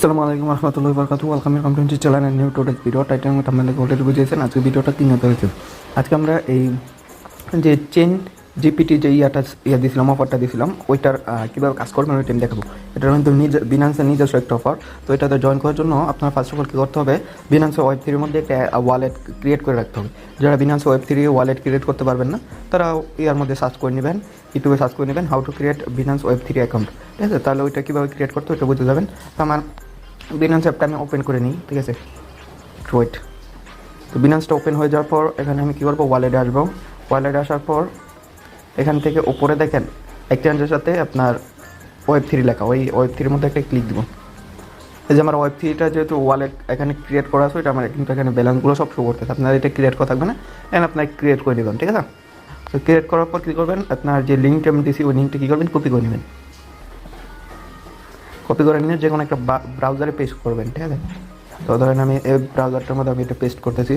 আসসালামু আলাইকুম রহমতুল্লাহি ওয়া বারাকাতুহু। Welcome to channel new Totech video title মতো আপনাদের অলরেডি বুঝিয়েছেন। আজকে ভিডিওটা 3 হতে হয়েছে। আজকে আমরা এই যে চেন জিপিটি যে দিয়েছিলাম, অফারটা দিয়েছিলাম, ওইটার কীভাবে কাজ করবেন ওইটা আমি দেখাবো। এটা কিন্তু বিনান্সের নিজস্ব একটা অফার। তো এটাতে জয়েন করার জন্য আপনার ফার্স্ট অফ অল কী করতে হবে, বিনান্সের ওয়েব3 মধ্যে একটা ওয়ালেট ক্রিয়েট করে রাখতে হবে। যারা বিনান্সের ওয়েব3 ওয়ালেট ক্রিয়েট করতে পারবেন না, তারা ইয়ার মধ্যে সার্চ করে নেবেন, ইউটিউবে সার্চ করে নেবেন হাউ টু ক্রিয়েট বিনান্স ওয়েব3 অ্যাকাউন্ট। ঠিক আছে, তাহলে ওইটা কীভাবে ক্রিয়েট করতে ওইটা বুঝতে যাবেন। তো আমার বিনান্স অ্যাপটা আমি ওপেন করে নিই, ঠিক আছে, ওয়েট। তো বিনান্সটা ওপেন হয়ে যাওয়ার পর এখানে আমি কী করবো, ওয়ালেটে আসবো। ওয়ালেটে আসার পর এখান থেকে ওপরে দেখেন এক্সচেঞ্জের সাথে আপনার ওয়েব3 লেখা, ওই ওয়েব3-র মধ্যে একটা ক্লিক দিব। এই যে আমার ওয়েব3টা যেহেতু ওয়ালেট এখানে ক্রিয়েট করা আছে, ওইটা আমার কিন্তু এখানে ব্যালেন্সগুলো সব শো করতেছে। আপনার এটা ক্রিয়েট করা থাকবে না, এখানে আপনার ক্রিয়েট করে দেবেন, ঠিক আছে। তো ক্রিয়েট করার পর কী করবেন, আপনার যে লিঙ্কটা আমি দিয়েছি ওই লিঙ্কটা কী করবেন, কপি করে নেবেন। কপি করে নিয়ে যে কোনো একটা ব্রাউজারে পেস্ট করবেন, ঠিক আছে। তো ধরেন আমি এই ব্রাউজারটার মধ্যে আমি এটা পেস্ট করতেছি।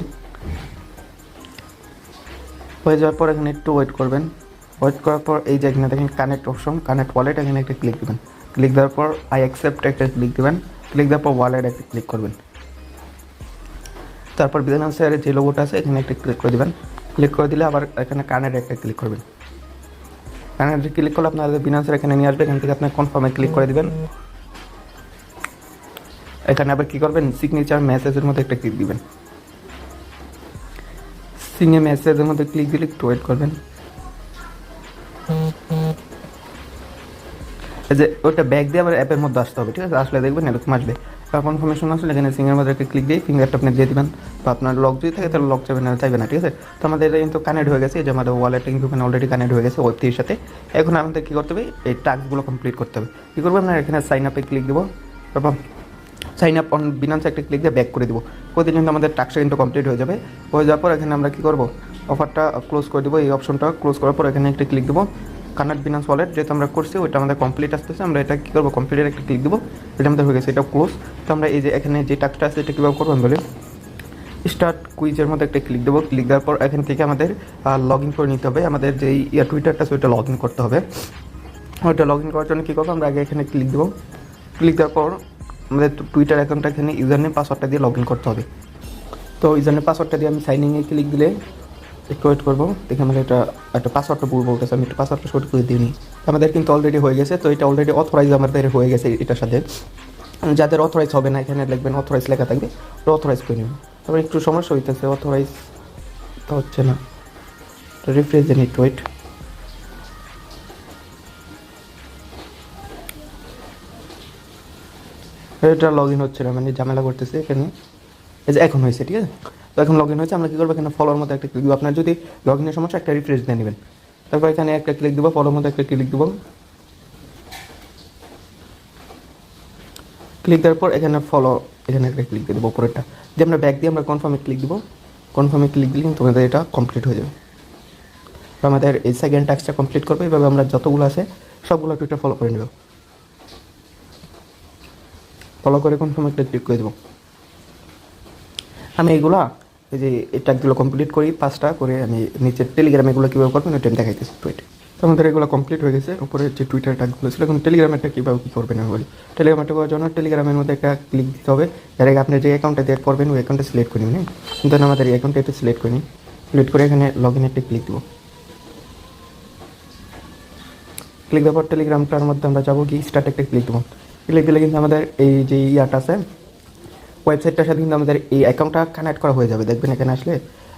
হয়ে যাওয়ার পর এখানে একটু ওয়েট করবেন। ওয়েট করার পর এই যে এখানে দেখেন কানেক্ট অপশন, কানেক্ট ওয়ালেট, এখানে একটা ক্লিক দেবেন। ক্লিক দেওয়ার পর আই অ্যাকসেপ্ট একটা ক্লিক দেবেন। ক্লিক দেওয়ার পর ওয়ালেট একটা ক্লিক করবেন। তারপর বিনান্সের যে লোগোটা আছে এখানে একটা ক্লিক করে দেবেন। ক্লিক করে দিলে আবার এখানে কানেক্ট একটা ক্লিক করবেন। কানেক্টে ক্লিক করলে আপনার বিনান্সের এখানে নিয়ে আসবে। এখান থেকে আপনার কনফার্মে ক্লিক করে দেবেন। এখানে আবার কী করবেন, সিগনেচার মেসেজের মধ্যে একটা ক্লিক দিবেন। সিগনে মেসেজের মধ্যে ক্লিক দিলে একটু ওয়েট করবেন। এই যে ওটা ব্যাক দিয়ে আবার অ্যাপের মধ্যে আসতে হবে, ঠিক আছে। আসলে দেখবেন এরকম আসবে। কনফার্মেশন আসলে এখানে সিঙ্গের মধ্যে একটা ক্লিক দিয়ে ফিঙ্গারটা আপনি দিয়ে দেবেন। বা আপনার লক যদি থাকে তাহলে লক চাইবে না, ঠিক আছে। তো আমাদের এটা কিন্তু কানেক্ট হয়ে গেছে, যে আমাদের ওয়ালেটটা কিন্তু এখানে অলরেডি কানেক্ট হয়ে গেছে ওয়েব3-এর সাথে। এখন আমাদের কী করতে হবে, এই টাস্কগুলো কমপ্লিট করতে হবে। কী করবো, আমরা এখানে সাইন আপে ক্লিক দেবো। তারপর সাইন আপ অন বিনান্স একটা ক্লিক দিয়ে ব্যাক করে দেবো। করে দিলে কিন্তু আমাদের টাস্কটা কিন্তু কমপ্লিট হয়ে যাবে। হয়ে যাওয়ার পর এখানে আমরা কী করবো, অফারটা ক্লোজ করে দেবো। এই অপশনটা ক্লোজ করার পর এখানে একটা ক্লিক দেবো। কানেক্ট বিনান্স ওয়ালেট যেহেতু আমরা করছি ওইটা আমাদের কমপ্লিট আসতেছে, আমরা এটা কী করবো, কমপ্লিটের একটা ক্লিক দেবো। এটা আমাদের হয়ে গেছে, এটা ক্লোজ। তো আমরা এই যে এখানে যে টাস্কটা আছে এটা কীভাবে করবো বলে, স্টার্ট কুইজের মধ্যে একটা ক্লিক দেবো। ক্লিক দেওয়ার পর এখান থেকে আমাদের লগ ইন করে নিতে হবে। আমাদের যে টুইটারটা আছে ওইটা লগ ইন করতে হবে। ওইটা লগ ইন করার জন্য কী করবো, আমরা আগে এখানে ক্লিক দেবো। ক্লিক দেওয়ার পর আমাদের টুইটার অ্যাকাউন্টটা এখানে ইউজার নেম পাসওয়ার্ডটা দিয়ে লগ ইন করতে হবে। তো ইউজার নেম পাসওয়ার্ডটা দিয়ে আমি সাইন ইনে ক্লিক দিলে একটু ওয়েট করবো। দেখে আমাদের একটা পাসওয়ার্ডটা ভুল বলতেছে, আমি একটু পাসওয়ার্ডটা সঠিক করে দিইনি। আমাদের কিন্তু অলরেডি হয়ে গেছে। তো এটা অলরেডি অথরাইজ আমাদের হয়ে গেছে এটার সাথে। যাদের অথরাইজ হবে না এখানে লিখবেন অথরাইজ লেখা থাকবে, তো অথরাইজ করে নেবেন। তারপর একটু সমস্যা হইতেছে, অথরাইজ তো হচ্ছে না, তো রিফ্রেশ দেন, একটু ওয়েট। এটা লগ ইন হচ্ছে না, মানে ঝামেলা করতেছে এখানে। এই যে এখন হয়েছে, ঠিক আছে। তো এখন লগ ইন হয়েছে, আমরা কী করবো, এখানে ফলোর মধ্যে একটা ক্লিক দেবো। আপনার যদি লগ ইনের সমস্যা একটা রিফ্রেশ দিয়ে নেবেন। তারপর এখানে একটা ক্লিক দেবো, ফলোর মধ্যে একটা ক্লিক দেবো। ক্লিক দেওয়ার পর এখানে ফলো, এখানে একটা ক্লিক দিয়ে দেবো উপরেরটা। যে আমরা ব্যাক দিয়ে আমরা কনফার্মে ক্লিক দেবো। কনফার্মে ক্লিক দিলে কিন্তু আমাদের এটা কমপ্লিট হয়ে যাবে। তো আমাদের এই সেকেন্ড টাস্কটা কমপ্লিট করবে। এভাবে আমরা যতগুলো আছে সবগুলো টুইটার ফলো করে নেব। ফলো করে কনফার্মে একটা ক্লিক করে দেবো। আমি এইগুলা এই যে এই টাস্কগুলো কমপ্লিট করি 5টা করে, আমি নিচের টেলিগ্রামে এগুলো কীভাবে করবেন ওইটা আমি দেখাইতেছি টুইট। তো আমাদের এগুলো কমপ্লিট হয়ে গেছে। উপরে যে টুইটার টাস্কগুলো ছিল, এখন টেলিগ্রামেরটা কীভাবে কী করবেন আমি বলি। টেলিগ্রামটা করার জন্য টেলিগ্রামের মধ্যে একটা ক্লিক দিতে হবে। এর আগে আপনি যে অ্যাকাউন্টে দিয়ে করবেন ওই অ্যাকাউন্টে সিলেক্ট করে নিন। কিন্তু আমাদের এই অ্যাকাউন্টে একটু সিলেক্ট করে নিই। সিলেক্ট করে এখানে লগ ইন একটা ক্লিক দেবো। ক্লিক দেওয়ার পর টেলিগ্রামটার মধ্যে আমরা যাবো, কি স্টার্ট একটা ক্লিক দেবো। ক্লিক দিলে কিন্তু আমাদের এই যে ইয়াটা আছে ওয়েবসাইটটার সাথে কিন্তু আমাদের এই অ্যাকাউন্টটা কানেক্ট করা হয়ে যাবে। দেখবেন এখানে আসলে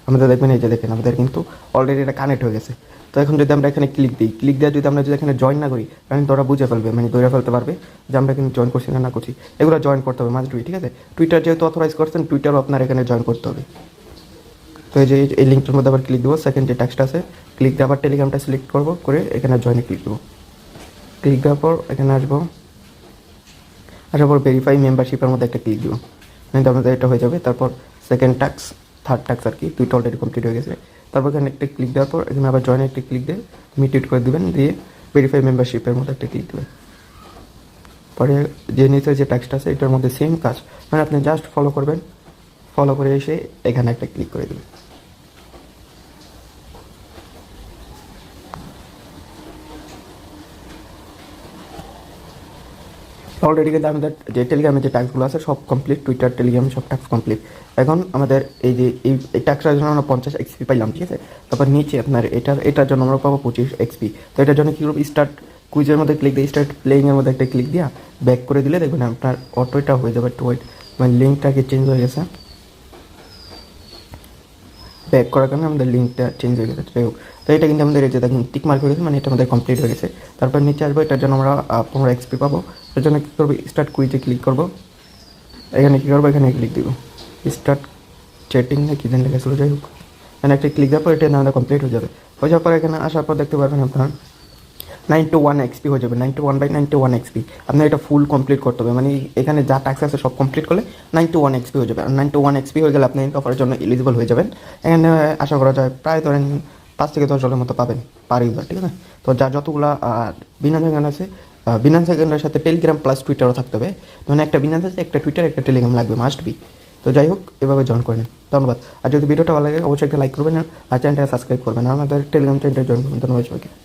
আমাদের দেখবেন এই যে দেখেন আমাদের কিন্তু অলরেডি এটা কানেক্ট হয়ে গেছে। তো এখন যদি আমরা এখানে ক্লিক দিই, ক্লিক দেওয়া যদি আমরা যদি এখানে জয়েন না করি, কারণ তো ওরা বুঝে ফেলবে, মানে ধরে ফেলতে পারবে যে আমরা কিন্তু জয়েন করছি না করছি। এগুলো জয়েন করতে হবে মাঝে, ঠিক আছে। টুইটার যেহেতু অথরাইজ করছেন, টুইটারও আপনার এখানে জয়েন করতে হবে। তো এই যে এই লিঙ্কটার মধ্যে আবার ক্লিক দেবো। সেকেন্ড যে টাস্কটা আছে ক্লিক দিয়ে আবার টেলিগ্রামটা সিলেক্ট করবো, করে এখানে জয়েনে ক্লিক দেবো। ক্লিক দেওয়ার পর এখানে আসবো, আসার পর ভেরিফাই মেম্বারশিপের মধ্যে একটা ক্লিক দেবো। কিন্তু আমাদের এটা হয়ে যাবে। তারপর সেকেন্ড টাস্ক, থার্ড টাস্ক আর কি, দুইটা অলরেডি কমপ্লিট হয়ে গেছে। তারপর এখানে একটা ক্লিক দেওয়ার পর এখানে আবার জয়েন একটা ক্লিক দিয়ে মিউট করে দেবেন, দিয়ে ভেরিফাই মেম্বারশিপের মধ্যে একটা ক্লিক দেবেন। পরে যে নিচে যে টাস্কটা আছে এটার মধ্যে সেম কাজ, মানে আপনি জাস্ট ফলো করবেন। ফলো করে এসে এখানে একটা ক্লিক করে দেবেন। অলরেডি কিন্তু আমাদের যে টেলিগ্রামের যে টাস্কগুলো আছে সব কমপ্লিট, টুইটার টেলিগ্রাম সব টাস্ক কমপ্লিট। এখন আমাদের এই যে এই টাস্কটার জন্য আমরা 50 এক্সপি পাইলাম, ঠিক আছে। তারপর নিচে আপনার এটার জন্য আমরা পাবো 25 এক্সপি। তো এটার জন্য কী করবো, স্টার্ট কুইজের মধ্যে ক্লিক দিয়ে স্টার্ট প্লেইংয়ের মধ্যে একটা ক্লিক দিয়া ব্যাক করে দিলে দেখবেন আপনার অটোটা হয়ে যাবে। একটু ওয়েট, মানে লিঙ্কটাকে চেঞ্জ হয়ে গেছে, ব্যাক করার কারণে আমাদের লিঙ্কটা চেঞ্জ হয়ে গেছে। যাই হোক, তো এটা কিন্তু আমাদের এই যে দেখুন টিক মার্ক হয়ে গেছে, মানে এটা আমাদের কমপ্লিট হয়ে গেছে। তারপর নিচে আসবো, এটার জন্য আমরা 15 এক্সপি পাবো। এটার জন্য কী করবো, স্টার্ট কুইজে ক্লিক করবো। এখানে কী করবো, এখানে ক্লিক দিব, স্টার্ট চ্যাটিং না কী দিন লেগেছিলো, যাই হোক এখানে একটা ক্লিক দেওয়ার পর এটা আমাদের কমপ্লিট হয়ে যাবে। হয়ে যাওয়ার পর এখানে আসার পর দেখতে পারবেন আপনার 91 এক্সপি হয়ে যাবে, 91/91 এক্সপি। আপনার এটা ফুল কমপ্লিট করতে হবে, মানে এখানে যা টাস্ক আছে সব কমপ্লিট করলে 91 এক্সপি হয়ে যাবে। আর 91 এক্সপি হয়ে গেলে আপনি অফারের জন্য এলিজিবল হয়ে যাবেন। এখানে আশা করা যায় প্রায় ধরেন 5 থেকে 10 ডলার মতো পাবেন পার ইউজার, ঠিক আছে। তো যার যতগুলো বিনান্স অ্যাকাউন্ট আছে, বিনান্স অ্যাকাউন্টের সাথে টেলিগ্রাম প্লাস টুইটারও থাকতে হবে। মানে একটা বিনান্স আছে, একটা টুইটার, একটা টেলিগ্রাম লাগবে, মাস্ট বি। তো যাই হোক, এভাবে জয়েন করে নিন। ধন্যবাদ। আর যদি ভিডিওটা ভালো লাগে অবশ্যই একটা লাইক করবেন আর চ্যানেলটা সাবস্ক্রাইব করবেন আর আমাদের টেলিগ্রাম চ্যানেলটা জয়েন করবেন। ধন্যবাদ সবাইকে।